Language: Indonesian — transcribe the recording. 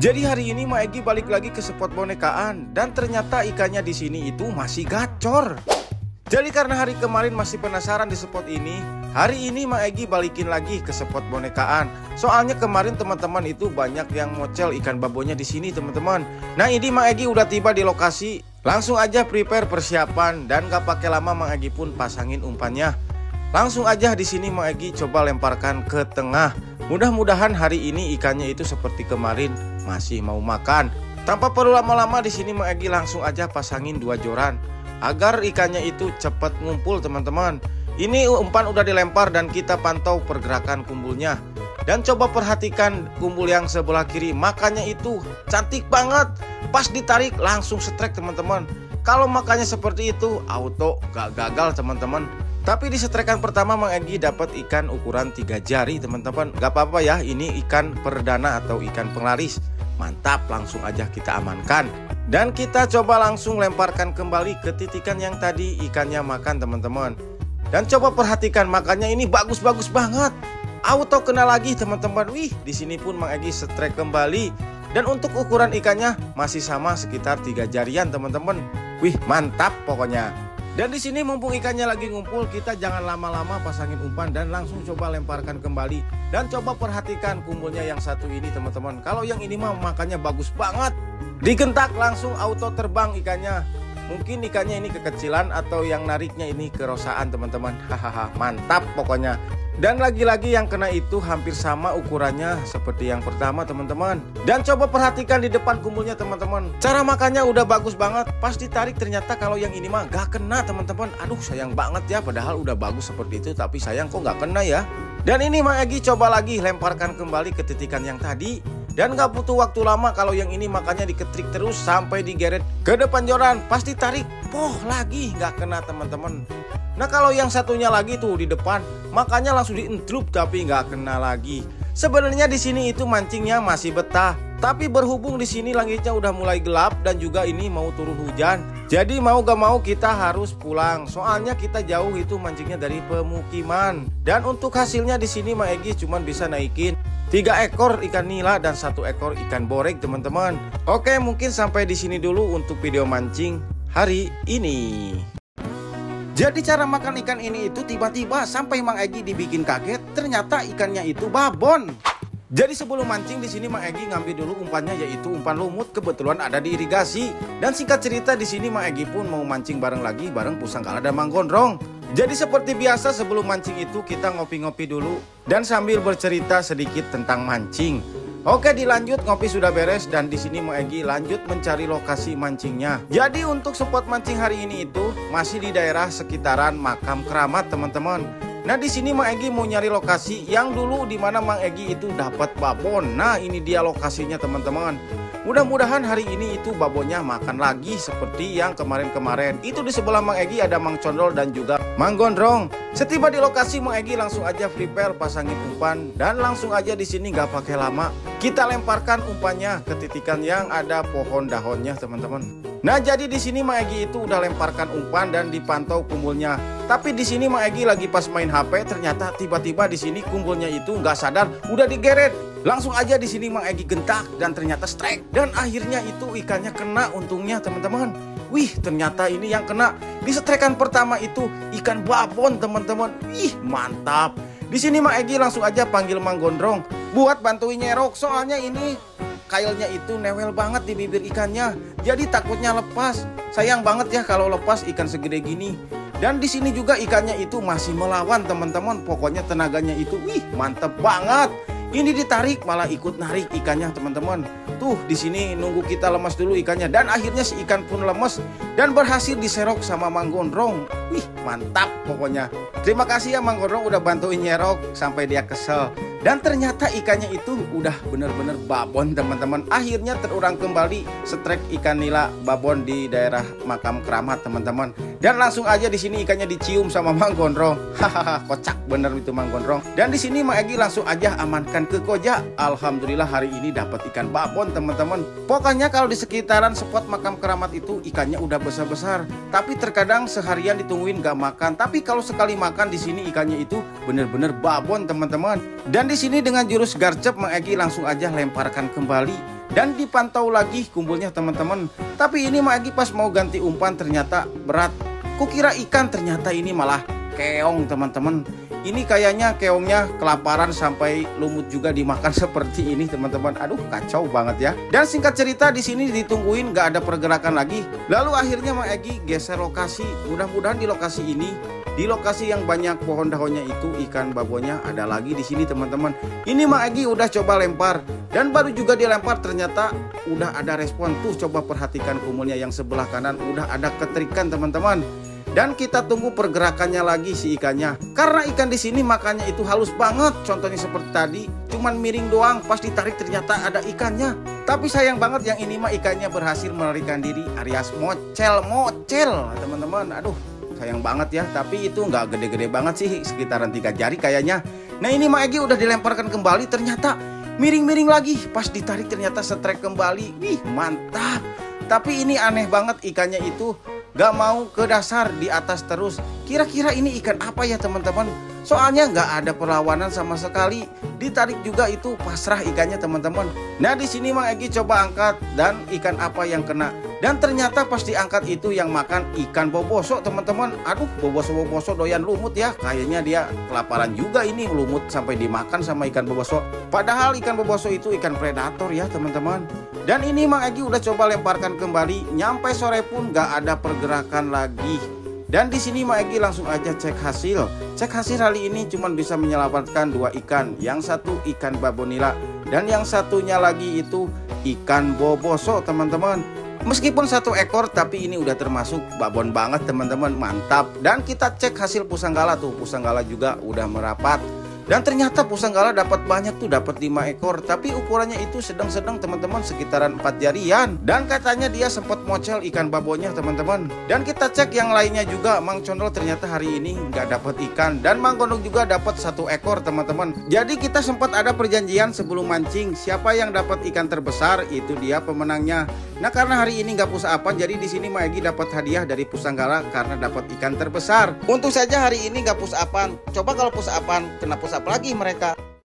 Jadi hari ini Mak Egi balik lagi ke spot bonekaan dan ternyata ikannya di sini itu masih gacor. Jadi karena hari kemarin masih penasaran di spot ini, hari ini Mak Egi balikin lagi ke spot bonekaan. Soalnya kemarin teman-teman itu banyak yang mocel ikan babonya di sini teman-teman. Nah ini Mak Egi udah tiba di lokasi, langsung aja prepare persiapan dan gak pakai lama Mak Egi pun pasangin umpannya. Langsung aja di sini Mak Egi coba lemparkan ke tengah. Mudah-mudahan hari ini ikannya itu seperti kemarin masih mau makan. Tanpa perlu lama-lama di sini Mak Egi langsung aja pasangin 2 joran agar ikannya itu cepat ngumpul teman-teman. Ini umpan udah dilempar dan kita pantau pergerakan kumpulnya. Dan coba perhatikan kumpul yang sebelah kiri, makannya itu cantik banget. Pas ditarik langsung strike teman-teman. Kalau makannya seperti itu auto gak gagal teman-teman. Tapi di setrekan pertama Mak Egi dapat ikan ukuran 3 jari teman-teman. Gak apa-apa ya, ini ikan perdana atau ikan penglaris. Mantap, langsung aja kita amankan. Dan kita coba langsung lemparkan kembali ke titikan yang tadi ikannya makan teman-teman. Dan coba perhatikan makannya ini bagus-bagus banget. Auto kena lagi teman-teman. Wih, di sini pun Mak Egi strike kembali. Dan untuk ukuran ikannya masih sama sekitar 3 jarian teman-teman. Wih, mantap pokoknya. Dan di sini mumpung ikannya lagi ngumpul, kita jangan lama-lama pasangin umpan dan langsung coba lemparkan kembali. Dan coba perhatikan kumpulnya yang satu ini teman-teman. Kalau yang ini mah makannya bagus banget. Digentak langsung auto terbang ikannya. Mungkin ikannya ini kekecilan atau yang nariknya ini kerosaan teman-teman. Hahaha, mantap pokoknya. Dan lagi-lagi yang kena itu hampir sama ukurannya seperti yang pertama teman-teman. Dan coba perhatikan di depan kumpulnya teman-teman. Cara makannya udah bagus banget. Pas ditarik ternyata kalau yang ini mah gak kena teman-teman. Aduh sayang banget ya, padahal udah bagus seperti itu tapi sayang kok gak kena ya. Dan ini Mak Egi coba lagi lemparkan kembali ke titikan yang tadi. Dan gak butuh waktu lama kalau yang ini makannya diketrik terus sampai digeret ke depan joran. Pas ditarik, poh lagi gak kena teman-teman. Nah kalau yang satunya lagi tuh di depan, makanya langsung dientrup tapi nggak kena lagi. Sebenarnya di sini itu mancingnya masih betah, tapi berhubung di sini langitnya udah mulai gelap dan juga ini mau turun hujan, jadi mau gak mau kita harus pulang. Soalnya kita jauh itu mancingnya dari pemukiman. Dan untuk hasilnya di sini Mak Egi cuma bisa naikin 3 ekor ikan nila dan 1 ekor ikan borek teman-teman. Oke, mungkin sampai di sini dulu untuk video mancing hari ini. Jadi cara makan ikan ini itu tiba-tiba sampai Mak Egi dibikin kaget, ternyata ikannya itu babon. Jadi sebelum mancing di sini Mak Egi ngambil dulu umpannya, yaitu umpan lumut, kebetulan ada di irigasi. Dan singkat cerita di sini Mak Egi pun mau mancing bareng lagi bareng Pusangkala dan Mang Gondrong. Jadi seperti biasa sebelum mancing itu kita ngopi-ngopi dulu dan sambil bercerita sedikit tentang mancing. Oke, dilanjut, ngopi sudah beres dan di sini Mak Egi lanjut mencari lokasi mancingnya. Jadi untuk spot mancing hari ini itu masih di daerah sekitaran Makam Keramat teman-teman. Nah di sini Mak Egi mau nyari lokasi yang dulu di mana Mak Egi itu dapat babon. Nah ini dia lokasinya teman-teman. Mudah-mudahan hari ini itu babonnya makan lagi seperti yang kemarin-kemarin. Itu di sebelah Mak Egi ada Mang Condol dan juga Mang Gondrong. Setiba di lokasi Mak Egi langsung aja prepare pasangin umpan dan langsung aja di sini nggak pakai lama kita lemparkan umpannya ke titikan yang ada pohon daunnya teman-teman. Nah jadi di sini Mak Egi itu udah lemparkan umpan dan dipantau kumpulnya. Tapi di sini Mak Egi lagi pas main HP ternyata tiba-tiba di sini kumpulnya itu nggak sadar udah digeret. Langsung aja di sini Mak Egi gentak dan ternyata strike. Dan akhirnya itu ikannya kena untungnya teman-teman. Wih ternyata ini yang kena di setrekan pertama itu ikan babon teman-teman. Wih mantap. Di sini Mak Egi langsung aja panggil Mang Gondrong buat bantuin nyerok. Soalnya ini kailnya itu newel banget di bibir ikannya. Jadi takutnya lepas. Sayang banget ya kalau lepas ikan segede gini. Dan di sini juga ikannya itu masih melawan teman-teman. Pokoknya tenaganya itu wih mantep banget. Ini ditarik malah ikut narik ikannya teman-teman. Tuh di sini nunggu kita lemas dulu ikannya dan akhirnya si ikan pun lemes dan berhasil diserok sama Mang Gondrong. Wih mantap pokoknya. Terima kasih ya Mang Gondrong udah bantuin nyerok sampai dia kesel. Dan ternyata ikannya itu udah bener-bener babon teman-teman. Akhirnya terurang kembali strike ikan nila babon di daerah Makam Keramat teman-teman. Dan langsung aja di sini ikannya dicium sama Mang Gondrong. Hahaha kocak bener itu Mang Gondrong. Dan di sini Mak Egi langsung aja amankan ke koja. Alhamdulillah hari ini dapat ikan babon teman-teman. Pokoknya kalau di sekitaran spot Makam Keramat itu ikannya udah besar-besar. Tapi terkadang seharian ditungguin gak makan. Tapi kalau sekali makan di sini ikannya itu bener-bener babon teman-teman. Dan di sini dengan jurus garcep Mak Egi langsung aja lemparkan kembali dan dipantau lagi kumpulnya teman-teman. Tapi ini Mak Egi pas mau ganti umpan ternyata berat. Kukira ikan, ternyata ini malah keong teman-teman. Ini kayaknya keongnya kelaparan sampai lumut juga dimakan seperti ini teman-teman. Aduh, kacau banget ya. Dan singkat cerita di sini ditungguin gak ada pergerakan lagi. Lalu akhirnya Mak Egi geser lokasi. Mudah-mudahan di lokasi ini, di lokasi yang banyak pohon daunnya itu, ikan babonya ada lagi di sini teman-teman. Ini Mak Egi udah coba lempar dan baru juga dilempar ternyata udah ada respon tuh. Coba perhatikan kumulnya yang sebelah kanan udah ada keterikan teman-teman. Dan kita tunggu pergerakannya lagi si ikannya. Karena ikan di sini makannya itu halus banget. Contohnya seperti tadi, cuman miring doang. Pas ditarik ternyata ada ikannya. Tapi sayang banget yang ini mah ikannya berhasil melarikan diri alias mocel teman-teman. Aduh, sayang banget ya. Tapi itu nggak gede-gede banget sih, sekitaran 3 jari kayaknya. Nah ini Mak Egi udah dilemparkan kembali, ternyata miring-miring lagi. Pas ditarik ternyata setrek kembali. Wih, mantap. Tapi ini aneh banget, ikannya itu gak mau ke dasar, di atas terus. Kira-kira ini ikan apa ya teman-teman? Soalnya gak ada perlawanan sama sekali. Ditarik juga itu pasrah ikannya teman-teman. Nah di sini Mak Egi coba angkat dan ikan apa yang kena. Dan ternyata pas diangkat itu yang makan ikan boboso teman-teman. Aduh, boboso doyan lumut ya. Kayaknya dia kelaparan juga ini, lumut sampai dimakan sama ikan boboso. Padahal ikan boboso itu ikan predator ya teman-teman. Dan ini Mak Egi udah coba lemparkan kembali. Nyampe sore pun gak ada pergerakan lagi. Dan di sini Mak Egi langsung aja cek hasil. Cek hasil kali ini cuma bisa menyelamatkan 2 ikan. Yang satu ikan babonila dan yang satunya lagi itu ikan boboso teman-teman. Meskipun 1 ekor tapi ini udah termasuk babon banget teman-teman, mantap. Dan kita cek hasil pusanggala tuh, pusanggala juga udah merapat. Dan ternyata pusanggala dapat banyak tuh, dapat 5 ekor. Tapi ukurannya itu sedang-sedang teman-teman, sekitaran 4 jarian. Dan katanya dia sempat mocel ikan babonya teman-teman. Dan kita cek yang lainnya juga, Mang Condol ternyata hari ini nggak dapat ikan. Dan Mang Gondok juga dapat 1 ekor teman-teman. Jadi kita sempat ada perjanjian sebelum mancing, siapa yang dapat ikan terbesar itu dia pemenangnya. Nah karena hari ini nggak pusapan, jadi di sini Mak Egi dapat hadiah dari pusanggala karena dapat ikan terbesar. Untung saja hari ini nggak pusapan. Coba kalau pusapan, kena pusap lagi mereka.